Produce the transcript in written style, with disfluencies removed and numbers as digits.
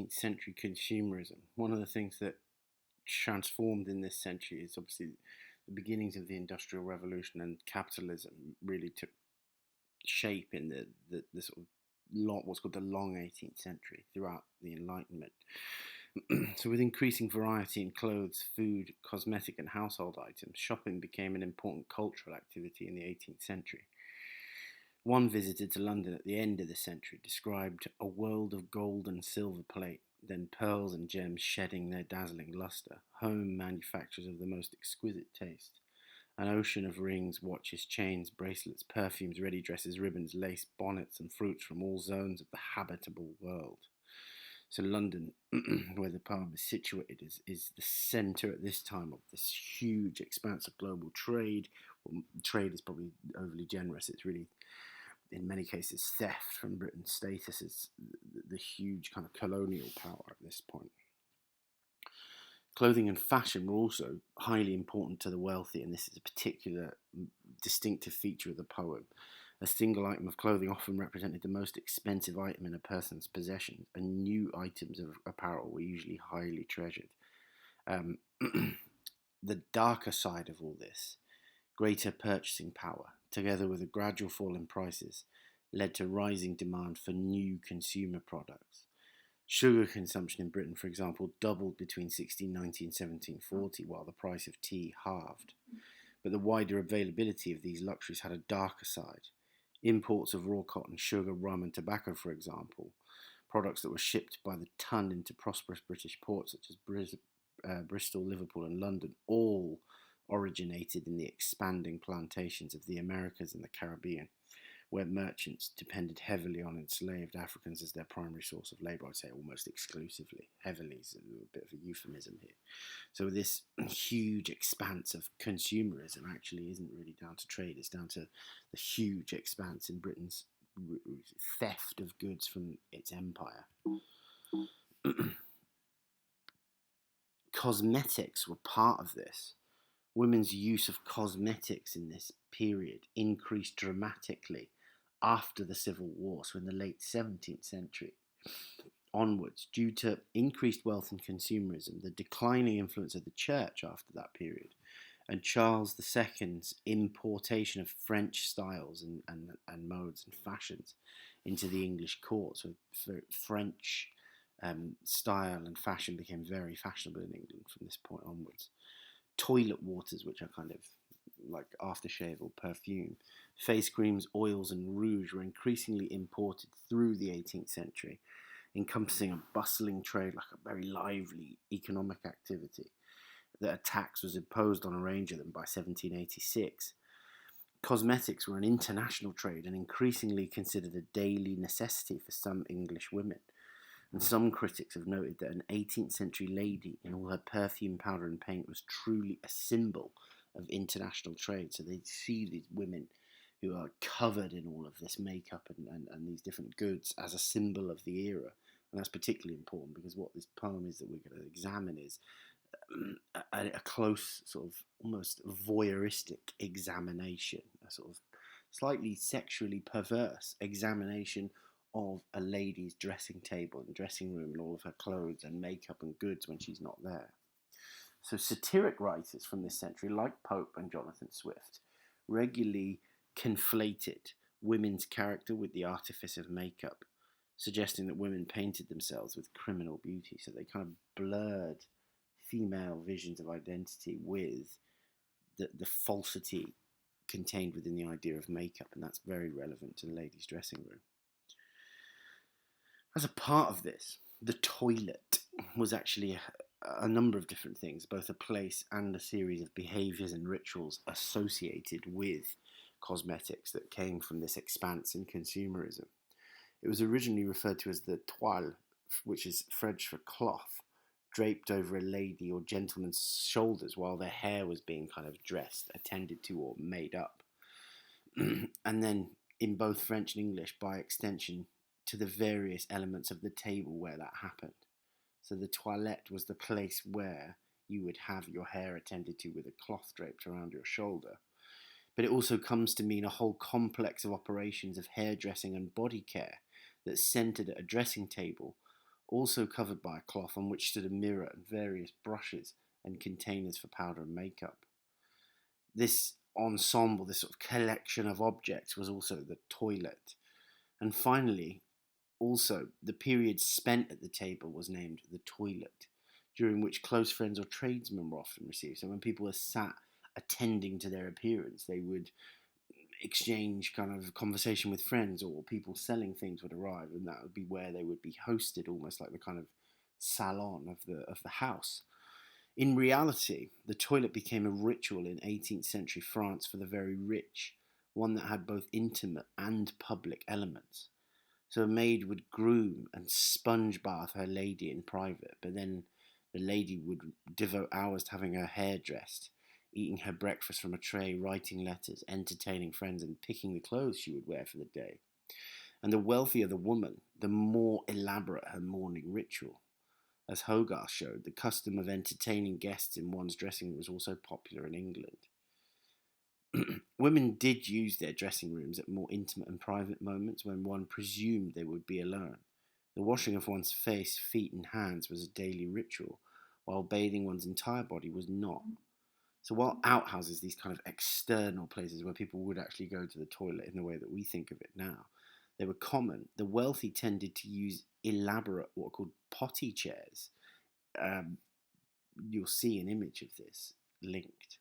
18th century consumerism. One of the things that transformed in this century is obviously the beginnings of the Industrial Revolution, and capitalism really took shape in the sort of what's called the long 18th century throughout the Enlightenment. So, with increasing variety in clothes, food, cosmetic, and household items, shopping became an important cultural activity in the 18th century. One visitor to London at the end of the century described a world of gold and silver plate, then pearls and gems shedding their dazzling lustre, home manufactures of the most exquisite taste, an ocean of rings, watches, chains, bracelets, perfumes, ready dresses, ribbons, lace, bonnets, and fruits from all zones of the habitable world. So London, where the poem is situated, is the centre at this time of this huge expanse of global trade. Well, trade is probably overly generous. It's really, in many cases, theft from Britain's status as the huge kind of colonial power at this point. Clothing and fashion were also highly important to the wealthy, and this is a particular distinctive feature of the poem. A single item of clothing often represented the most expensive item in a person's possession, and new items of apparel were usually highly treasured. Um, the darker side of all this, greater purchasing power, together with a gradual fall in prices, led to rising demand for new consumer products. Sugar consumption in Britain, for example, doubled between 1690 and 1740, while the price of tea halved. But the wider availability of these luxuries had a darker side. Imports of raw cotton, sugar, rum, and tobacco, for example, products that were shipped by the ton into prosperous British ports such as Bristol, Liverpool, and London, all originated in the expanding plantations of the Americas and the Caribbean, where merchants depended heavily on enslaved Africans as their primary source of labour. I'd say almost exclusively. Heavily is a bit of a euphemism here. So this huge expanse of consumerism actually isn't really down to trade. It's down to the huge expanse in Britain's theft of goods from its empire. Cosmetics were part of this. Women's use of cosmetics in this period increased dramatically after the Civil War, so in the late 17th century onwards, due to increased wealth and consumerism, the declining influence of the church after that period, and Charles II's importation of French styles and modes and fashions into the English court. So French style and fashion became very fashionable in England from this point onwards. Toilet waters, which are kind of like aftershave or perfume, face creams, oils, and rouge were increasingly imported through the 18th century, encompassing a bustling trade, like a very lively economic activity. That a tax was imposed on a range of them by 1786. Cosmetics were an international trade and increasingly considered a daily necessity for some English women. And some critics have noted that an 18th century lady in all her perfume, powder, and paint was truly a symbol of international trade. So they see these women who are covered in all of this makeup and these different goods as a symbol of the era. And that's particularly important because what this poem is that we're going to examine is a close, sort of almost voyeuristic examination, a sort of slightly sexually perverse examination of a lady's dressing table and dressing room and all of her clothes and makeup and goods when she's not there. So satiric writers from this century, like Pope and Jonathan Swift, regularly conflated women's character with the artifice of makeup, suggesting that women painted themselves with criminal beauty. So they kind of blurred female visions of identity with the falsity contained within the idea of makeup, and that's very relevant to the ladies' dressing room. As a part of this, the toilet was actually a number of different things, both a place and a series of behaviours and rituals associated with cosmetics that came from this expanse in consumerism. It was originally referred to as the toile, which is French for cloth, draped over a lady or gentleman's shoulders while their hair was being kind of dressed, attended to, or made up. And then in both French and English, by extension, to the various elements of the table where that happened. So the toilette was the place where you would have your hair attended to with a cloth draped around your shoulder. But it also comes to mean a whole complex of operations of hairdressing and body care that centred at a dressing table also covered by a cloth on which stood a mirror and various brushes and containers for powder and makeup. This ensemble, this sort of collection of objects, was also the toilet. And finally, also, the period spent at the table was named the toilet, during which close friends or tradesmen were often received. So when people were sat attending to their appearance, they would exchange kind of conversation with friends, or people selling things would arrive, and that would be where they would be hosted, almost like the kind of salon of the house. In reality, the toilet became a ritual in 18th century France for the very rich, one that had both intimate and public elements. So a maid would groom and sponge bath her lady in private, but then the lady would devote hours to having her hair dressed, eating her breakfast from a tray, writing letters, entertaining friends, and picking the clothes she would wear for the day. And the wealthier the woman, the more elaborate her morning ritual. As Hogarth showed, the custom of entertaining guests in one's dressing room was also popular in England. Women did use their dressing rooms at more intimate and private moments when one presumed they would be alone. The washing of one's face, feet, and hands was a daily ritual, while bathing one's entire body was not. So while outhouses, these kind of external places where people would actually go to the toilet in the way that we think of it now, they were common. The wealthy tended to use elaborate, what are called potty chairs. You'll see an image of this linked.